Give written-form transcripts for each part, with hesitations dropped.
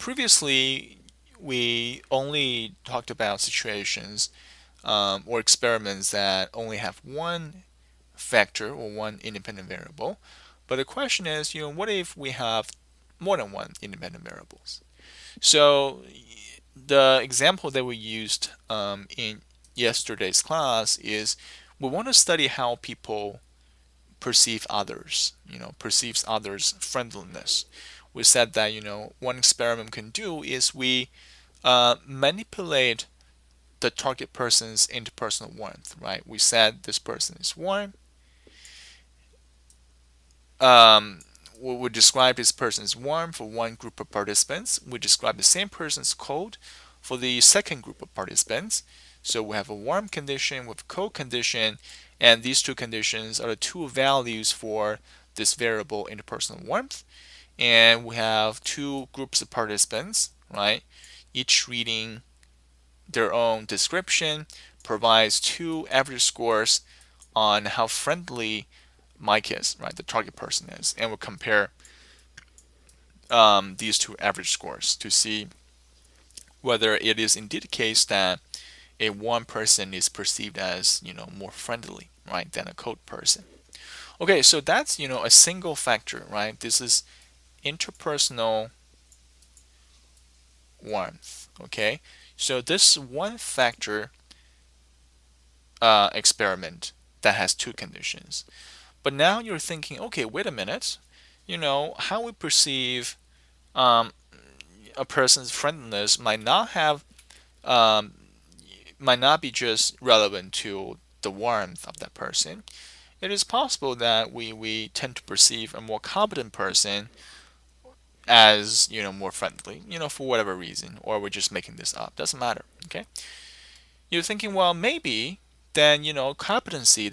previously, we only talked about situations or experiments that only have one factor or one independent variable. But the question is, what if we have more than one independent variables? So the example that we used in yesterday's class is we want to study how people perceive others, perceives others' friendliness. We said that, one experiment we can do is we manipulate the target person's interpersonal warmth, right? We said this person is warm. We would describe this person as warm for one group of participants. We describe the same person's cold for the second group of participants. So we have a warm condition with a cold condition, and these two conditions are the two values for this variable interpersonal warmth. And we have two groups of participants, right? Each reading their own description provides two average scores on how friendly Mike is, right? The target person is, and we'll compare these two average scores to see whether it is indeed the case that a warm person is perceived as, more friendly, right, than a cold person. Okay, so that's, a single factor, right? This is interpersonal warmth. Okay, so this one factor experiment that has two conditions. But now you're thinking, okay, wait a minute, how we perceive um, a person's friendliness um, might not be just relevant to the warmth of that person. It is possible that we tend to perceive a more competent person as, more friendly, for whatever reason, or we're just making this up. Doesn't matter. Okay. You're thinking, well, maybe then, the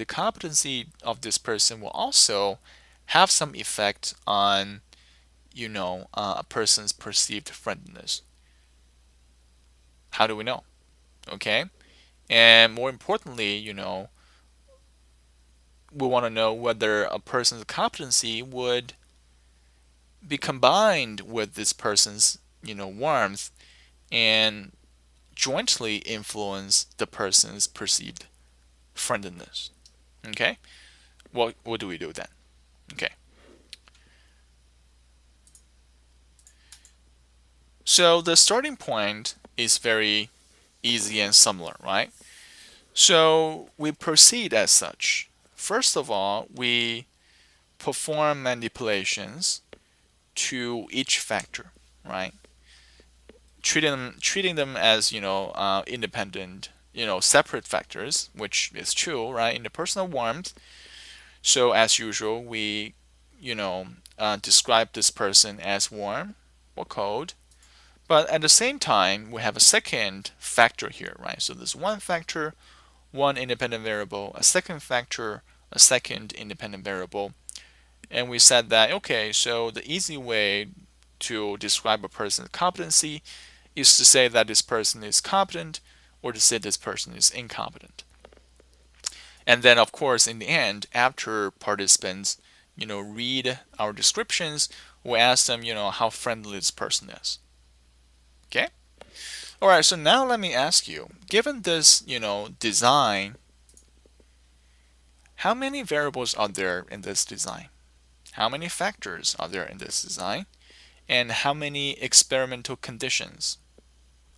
competency of this person will also have some effect on, a person's perceived friendliness. How do we know? Okay. And more importantly, we want to know whether a person's competency would be combined with this person's, warmth and jointly influence the person's perceived friendliness. Okay? What do we do then? Okay. So the starting point is very easy and similar, right? So we proceed as such. First of all, we perform manipulations to each factor, right? Treating them as, independent, separate factors, which is true, right? In the personal warmth. So as usual, we, describe this person as warm or cold. But at the same time, we have a second factor here, right? So there's one factor, one independent variable, a second factor, a second independent variable. And we said that, okay, so the easy way to describe a person's competency is to say that this person is competent or to say this person is incompetent. And then, of course, in the end, after participants, read our descriptions, we ask them, how friendly this person is. Okay? All right, so now let me ask you, given this, design, how many variables are there in this design? How many factors are there in this design? And how many experimental conditions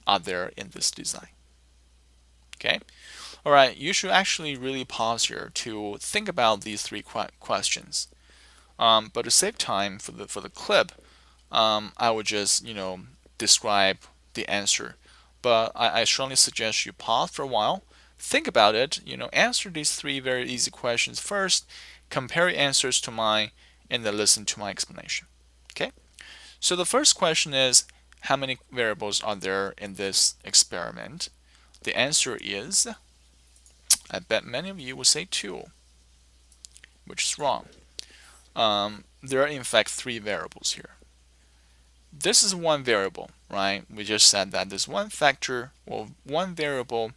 are there in this design? Okay? All right, you should actually really pause here to think about these three questions. But to save time for the clip, I would just describe the answer. But I strongly suggest you pause for a while, think about it, answer these three very easy questions first, compare your answers to mine, and then listen to my explanation. Okay? So the first question is, how many variables are there in this experiment? The answer is, I bet many of you will say 2, which is wrong. There are in fact 3 variables here. This is one variable, right? We just said that there's one factor or one variable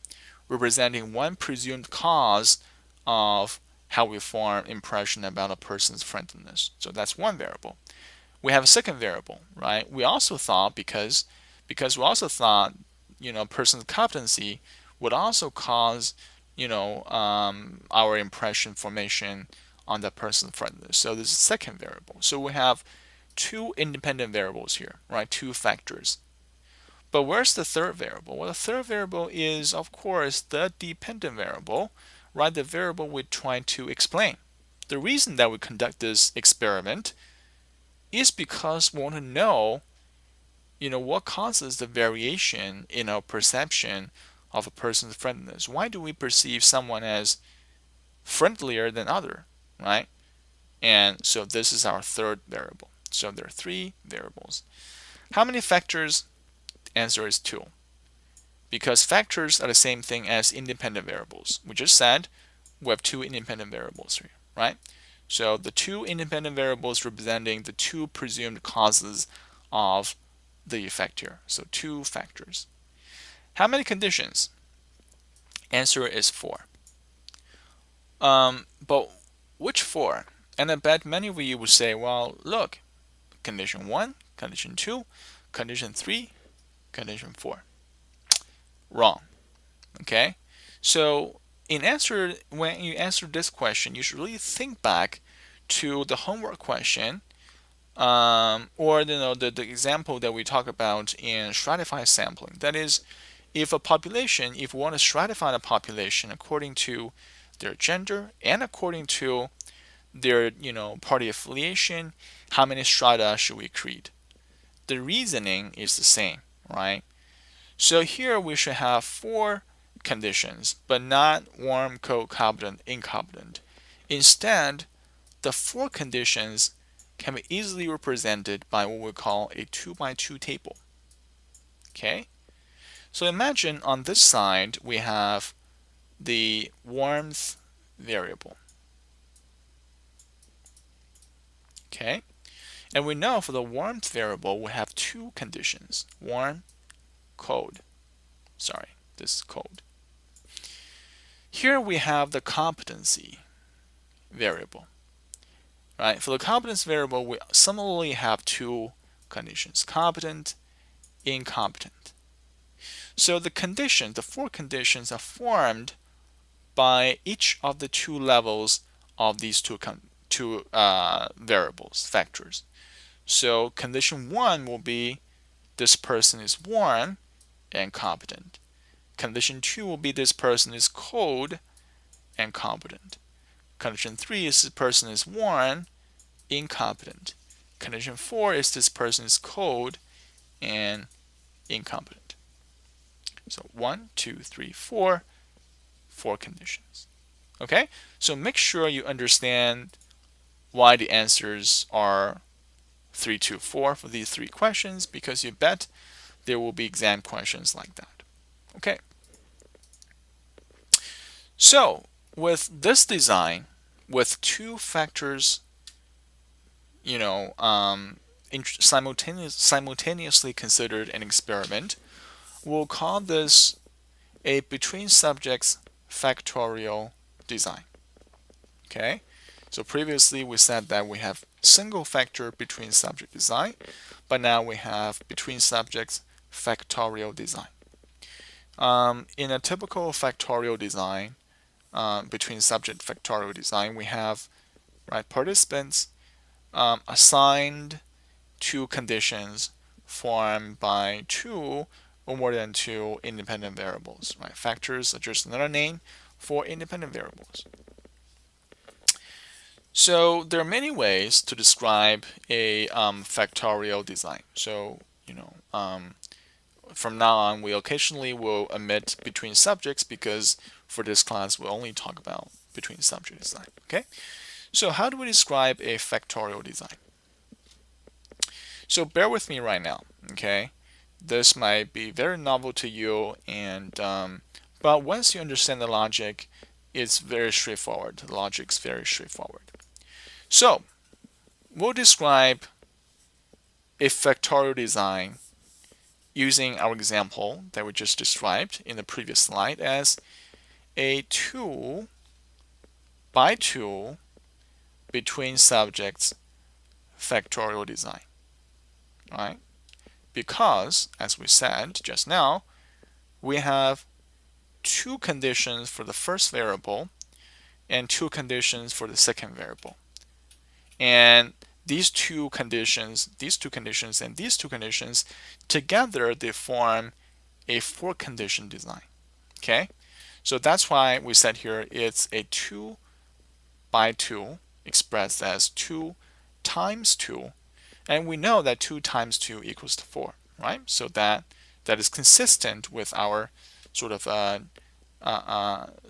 representing one presumed cause of how we form impression about a person's friendliness. So that's one variable. we have a second variable, right? We also thought because we also thought, person's competency would also cause, our impression formation on that person's friendliness. So this is second variable. So we have two independent variables here, right? Two factors. But where's the third variable? Well, the third variable is, of course, the dependent variable, right? The variable we're trying to explain. The reason that we conduct this experiment is because we want to know, what causes the variation in our perception of a person's friendliness. Why do we perceive someone as friendlier than other, right? And so this is our third variable. So there are three variables. How many factors? The answer is 2. Because factors are the same thing as independent variables. We just said we have 2 independent variables here, right? So the 2 independent variables representing the 2 presumed causes of the effect here. So 2 factors. How many conditions? Answer is 4. But which 4? And I bet many of you would say, well, look, condition 1, condition 2, condition 3, condition 4. Wrong. Okay? So when you answer this question, you should really think back to the homework question, or the example that we talk about in stratified sampling. That is, if we want to stratify a population according to their gender and according to their party affiliation, how many strata should we create? The reasoning is the same, right? So here we should have 4 conditions, but not warm, cold, competent, incompetent. Instead, the 4 conditions can be easily represented by what we call a 2x2 table. Okay? So imagine on this side we have the warmth variable. Okay? And we know for the warmth variable we have 2 conditions. Warm, cold. Sorry, this is cold. Here we have the competency variable. Right? For the competence variable, we similarly have 2 conditions, competent, incompetent. So the 4 conditions are formed by each of the 2 levels of these two variables, factors. So condition 1 will be this person is warm and competent. Condition 2 will be this person is cold and competent. Condition 3 is this person is warm, incompetent. Condition 4 is this person is cold and incompetent. So 1, 2, 3, 4, 4 conditions. Okay, so make sure you understand why the answers are 3, 2, 4 for these 3 questions, because you bet there will be exam questions like that. Okay, so with this design, with 2 factors, simultaneously considered an experiment, we'll call this a between subjects factorial design. Okay, so previously we said that we have single factor between subject design, but now we have between subjects factorial design. In a typical factorial design, between subject factorial design, we have participants assigned 2 conditions formed by 2 or more than 2 independent variables. Factors are just another name for independent variables. So there are many ways to describe a factorial design. So from now on, we occasionally will omit between subjects because for this class we'll only talk about between subject design. Okay, so how do we describe a factorial design? So bear with me right now. Okay, this might be very novel to you, and but once you understand the logic, it's very straightforward. The logic is very straightforward. So we'll describe a factorial design using our example that we just described in the previous slide as a 2 by 2 between subjects factorial design. right? Because, as we said just now, we have two conditions for the first variable and two conditions for the second variable. And these two conditions, and these two conditions together, they form a four-condition design. Okay, so that's why we said here it's a 2 by 2 expressed as 2 times 2, and we know that 2 times 2 equals to 4, right? So that is consistent with our sort of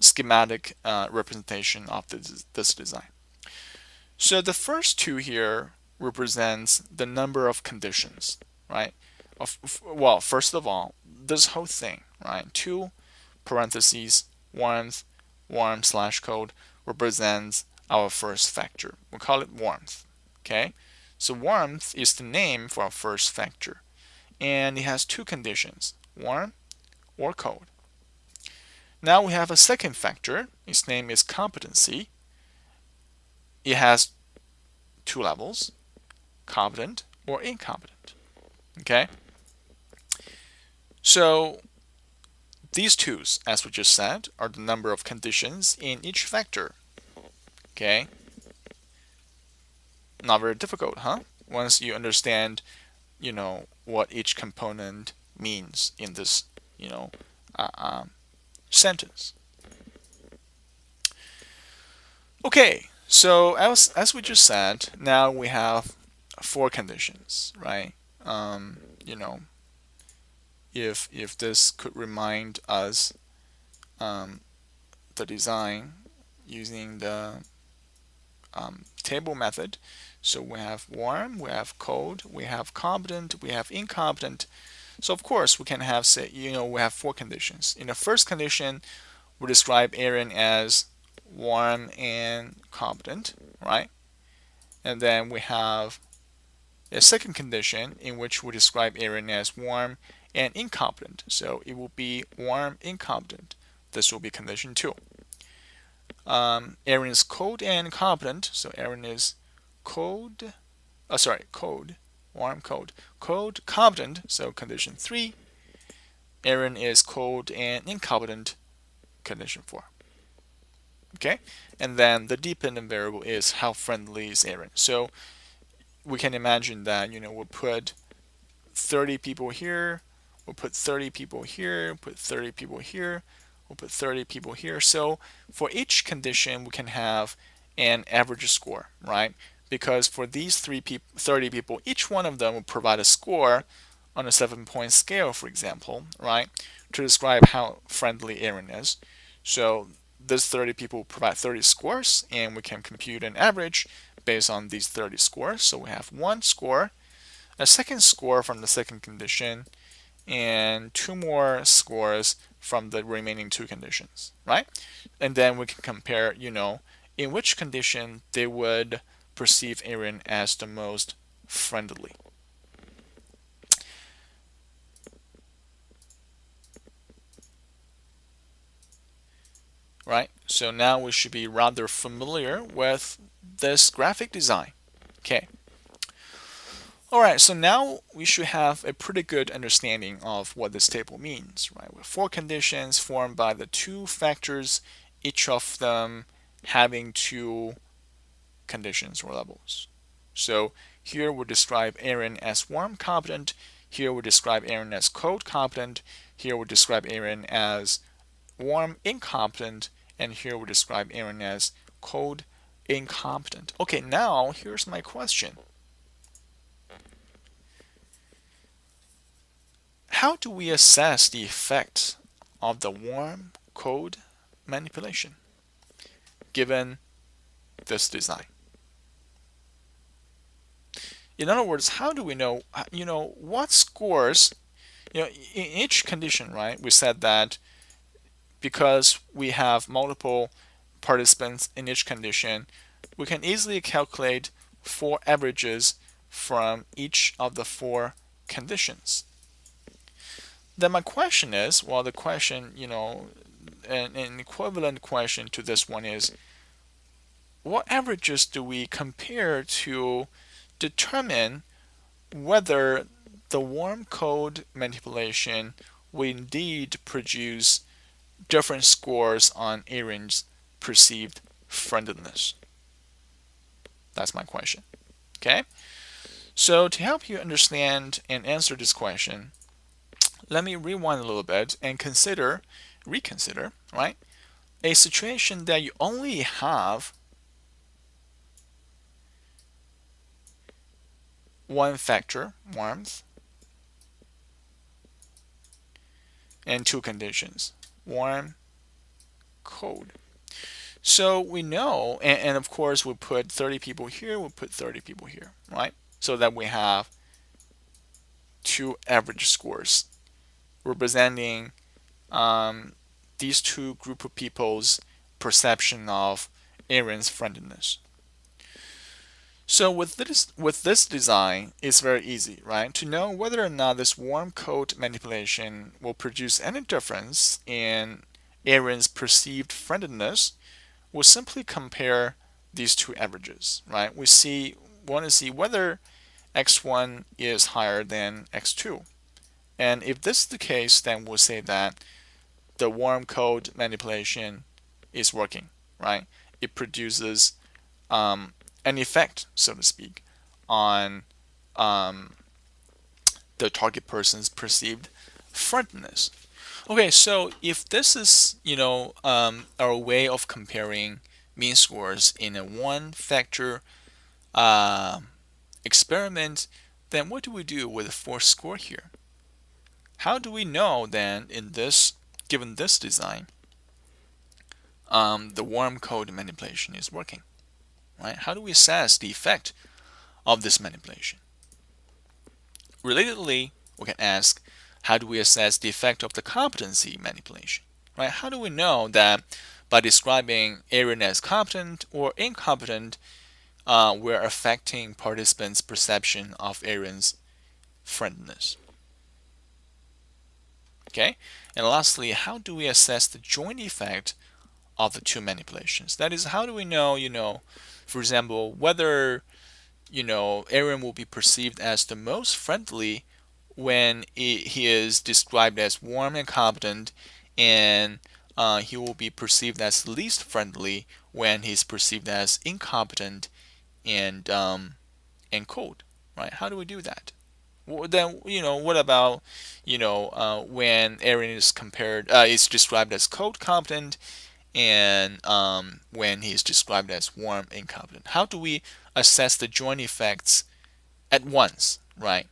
schematic representation of this design. So the first two here represents the number of conditions, right? Well, first of all, this whole thing, right? 2 parentheses warmth, warm slash cold represents our first factor. We call it warmth, okay? So warmth is the name for our first factor, and it has two conditions, warm or cold. Now we have a second factor. Its name is competency. It has two levels, competent or incompetent. Okay? So these twos, as we just said, are the number of conditions in each factor. Okay? Not very difficult, huh? Once you understand, what each component means in this, sentence. Okay, so as we just said, now we have four conditions, right? You know, if this could remind us the design using the table method. So we have warm, we have cold, we have competent, we have incompetent. So of course we can have, say, we have four conditions. In the first condition, we describe Aaron as warm and competent, right? And then we have a second condition in which we describe Aaron as warm and incompetent. So it will be warm, incompetent. This will be condition 2. Aaron is cold and competent. So Aaron is cold, warm, cold, competent. So condition 3. Aaron is cold and incompetent. Condition 4. Okay, and then the dependent variable is how friendly is Aaron. So we can imagine that we'll put 30 people here, we'll put 30 people here, put 30 people here, we'll put 30 people here. So for each condition, we can have an average score, right? Because for these 30 people, each one of them will provide a score on a 7-point scale, for example, right? To describe how friendly Aaron is. So these 30 people provide 30 scores, and we can compute an average based on these 30 scores. So we have one score, a second score from the second condition, and two more scores from the remaining two conditions, right? And then we can compare, in which condition they would perceive Aaron as the most friendly. Right? So now we should be rather familiar with this graphic design. Okay. Alright, so now we should have a pretty good understanding of what this table means, right? With four conditions formed by the two factors, each of them having two conditions or levels. So here we describe Aaron as warm competent, here we describe Aaron as cold competent, here we describe Aaron as warm incompetent, and here we describe Aaron as cold incompetent. Okay, now here's my question. How do we assess the effect of the warm-cold manipulation given this design? In other words, how do we know, what scores, in each condition, right? We said that because we have multiple participants in each condition, we can easily calculate 4 averages from each of the 4 conditions. Then my question is, well, the question, an equivalent question to this one is, what averages do we compare to determine whether the warm cold manipulation will indeed produce different scores on Aaron's perceived friendliness. That's my question. Okay? So to help you understand and answer this question, let me rewind a little bit and reconsider, right? A situation that you only have one factor, warmth, and two conditions, warm, cold. So we know, and of course we put 30 people here, we put 30 people here, right? So that we have two average scores representing these two group of people's perception of Aaron's friendliness. So with this design, it's very easy, right? To know whether or not this warm cold manipulation will produce any difference in Aaron's perceived friendliness, we'll simply compare these two averages, right? Want to see whether x1 is higher than x2. And if this is the case, then we'll say that the warm cold manipulation is working, right? It produces an effect, so to speak, on the target person's perceived friendliness. Okay, so if this is, our way of comparing mean scores in a one-factor uh, experiment, then what do we do with the fourth score here? How do we know then given this design, the warm cold manipulation is working, right? How do we assess the effect of this manipulation? Relatedly, we can ask, how do we assess the effect of the competency manipulation, right? How do we know that by describing Aaron as competent or incompetent, we're affecting participants' perception of Aaron's friendliness? Okay, and lastly, how do we assess the joint effect of the two manipulations? That is, how do we know, for example, whether Aaron will be perceived as the most friendly when he is described as warm and competent, and he will be perceived as least friendly when he's perceived as incompetent and cold, right? How do we do that? Well, then, what about, when Aaron is described as cold competent, and when he is described as warm incompetent? How do we assess the joint effects at once, right?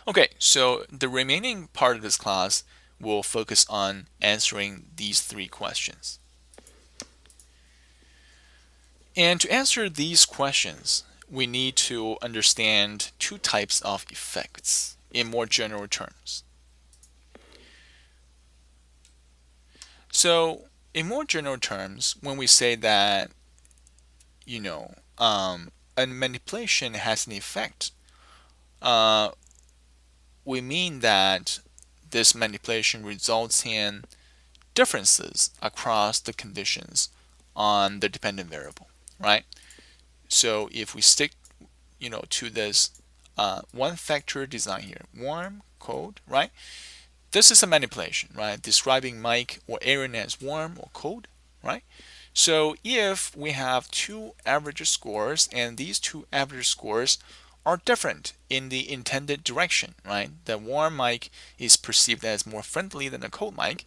Okay, so the remaining part of this class will focus on answering these three questions. And to answer these questions, we need to understand two types of effects in more general terms. So, in more general terms, when we say that, a manipulation has an effect, uh, we mean that this manipulation results in differences across the conditions on the dependent variable, right? So if we stick, to this one factor design here, warm, cold, right? This is a manipulation, right? Describing Mike or Aaron as warm or cold, right? So if we have two average scores and these two average scores are different in the intended direction, right? The warm Mike is perceived as more friendly than the cold Mike,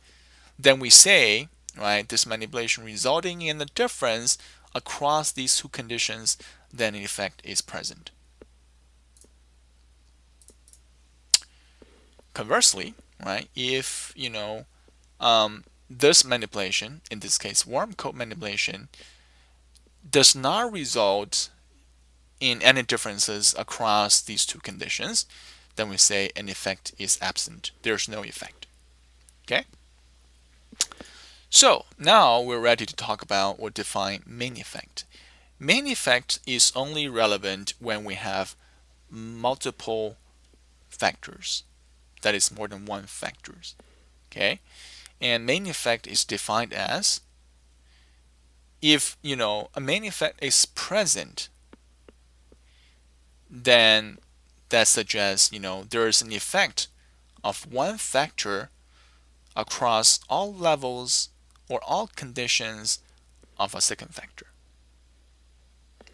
then we say, right, this manipulation resulting in the difference across these two conditions, then an effect is present. Conversely, right, if this manipulation, in this case warm cold manipulation, does not result in any differences across these two conditions, then we say an effect is absent. There's no effect. Okay? So now we're ready to talk about or define main effect. Main effect is only relevant when we have multiple factors. That is more than one factors. Okay? And main effect is defined as if a main effect is present, then that suggests, there is an effect of one factor across all levels or all conditions of a second factor.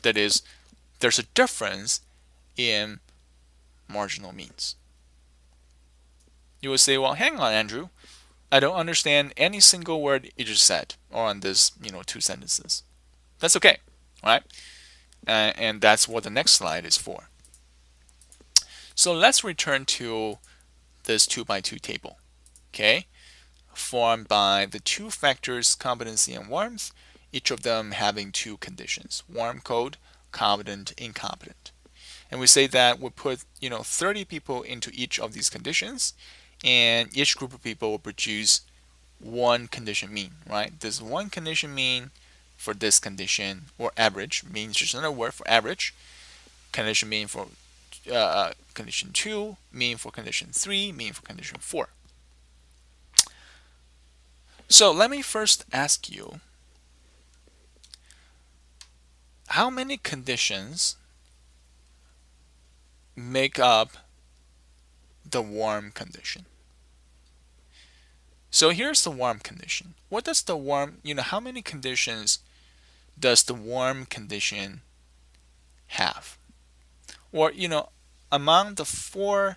That is, there's a difference in marginal means. You will say, well, hang on, Andrew. I don't understand any single word you just said, or on this, 2 sentences. That's okay, right? And that's what the next slide is for. So let's return to this 2x2 table, okay? Formed by the two factors, competency and warmth, each of them having two conditions: warm, cold, competent, incompetent. And we say that we put 30 people into each of these conditions, and each group of people will produce one condition mean, right? This one condition mean for this condition, or average, means just another word for average. Condition mean for condition 2, mean for condition 3, mean for condition 4. So let me first ask you, how many conditions make up the warm condition? So here's the warm condition. What does the warm, how many conditions does the warm condition have? Or, among the 4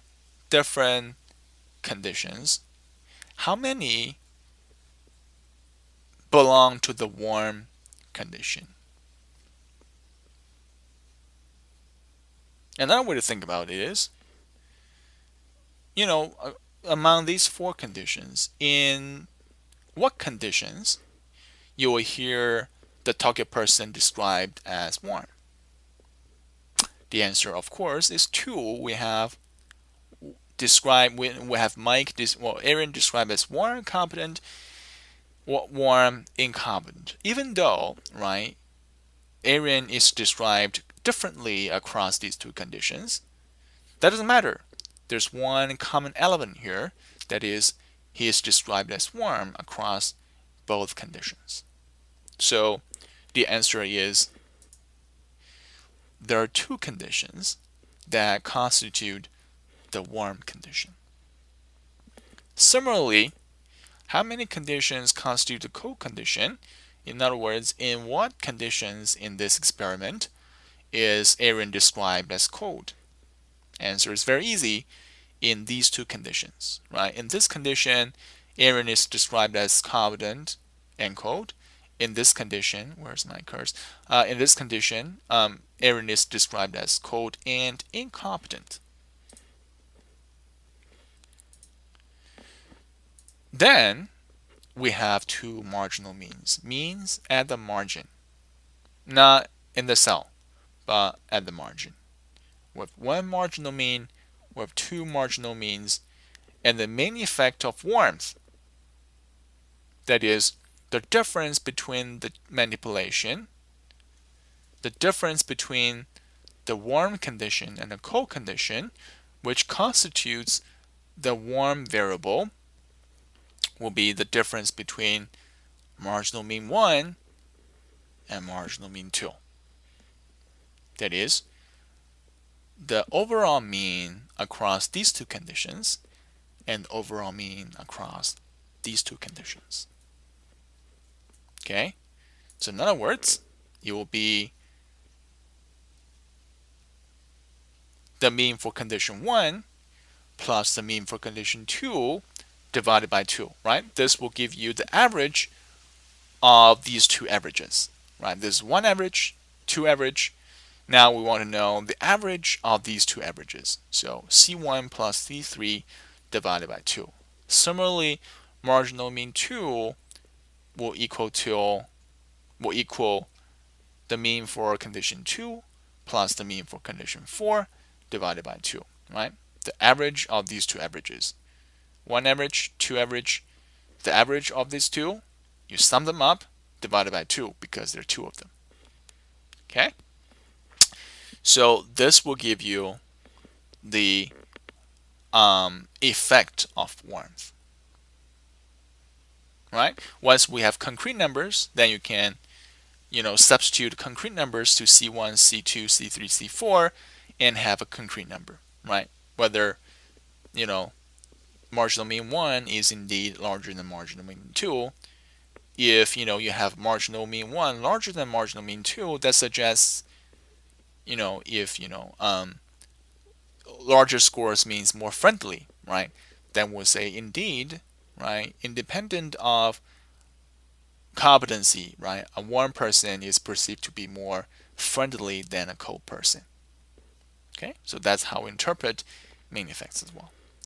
different conditions, how many belong to the warm condition? Another way to think about it is, among these 4 conditions, in what conditions you will hear the target person described as warm? The answer, of course, is 2. We have Aaron described as warm, competent, warm, incompetent. Even though, right, Aaron is described differently across these 2 conditions, that doesn't matter. There's one common element here, that is, he is described as warm across both conditions. So the answer is, there are 2 conditions that constitute the warm condition. Similarly, how many conditions constitute the cold condition? In other words, in what conditions in this experiment is Aaron described as cold? Answer is very easy. In these 2 conditions, right? In this condition, Aaron is described as competent and cold. In this condition, where's my cursor? In this condition, Aaron is described as cold and incompetent. Then we have 2 marginal means. Means at the margin. Not in the cell, but at the margin. With 1 marginal mean, we have 2 marginal means, and the main effect of warmth, that is, the difference between the manipulation, the difference between the warm condition and the cold condition, which constitutes the warm variable, will be the difference between marginal mean 1 and marginal mean 2. That is, the overall mean across these 2 conditions and overall mean across these 2 conditions. Okay? So in other words, it will be the mean for condition 1 plus the mean for condition 2 divided by 2, right? This will give you the average of these 2 averages, right? This is 1 average, 2 average. Now we want to know the average of these 2 averages. So C1 plus C3 divided by 2. Similarly, marginal mean 2 will equal the mean for condition 2 plus the mean for condition 4 divided by 2, right? The average of these 2 averages. 1 average, 2 average. The average of these 2, you sum them up, divided by 2, because there are 2 of them. Okay? So this will give you the effect of warmth. Right? Once we have concrete numbers, then you can substitute concrete numbers to C1, C2, C3, C4 and have a concrete number. right? Whether, you know, marginal mean 1 is indeed larger than marginal mean 2. If, you have marginal mean 1 larger than marginal mean 2, that suggests, if, larger scores means more friendly, right? Then we'll say indeed, right, independent of competency, right, a warm person is perceived to be more friendly than a cold person. Okay, so that's how we interpret main effects as well.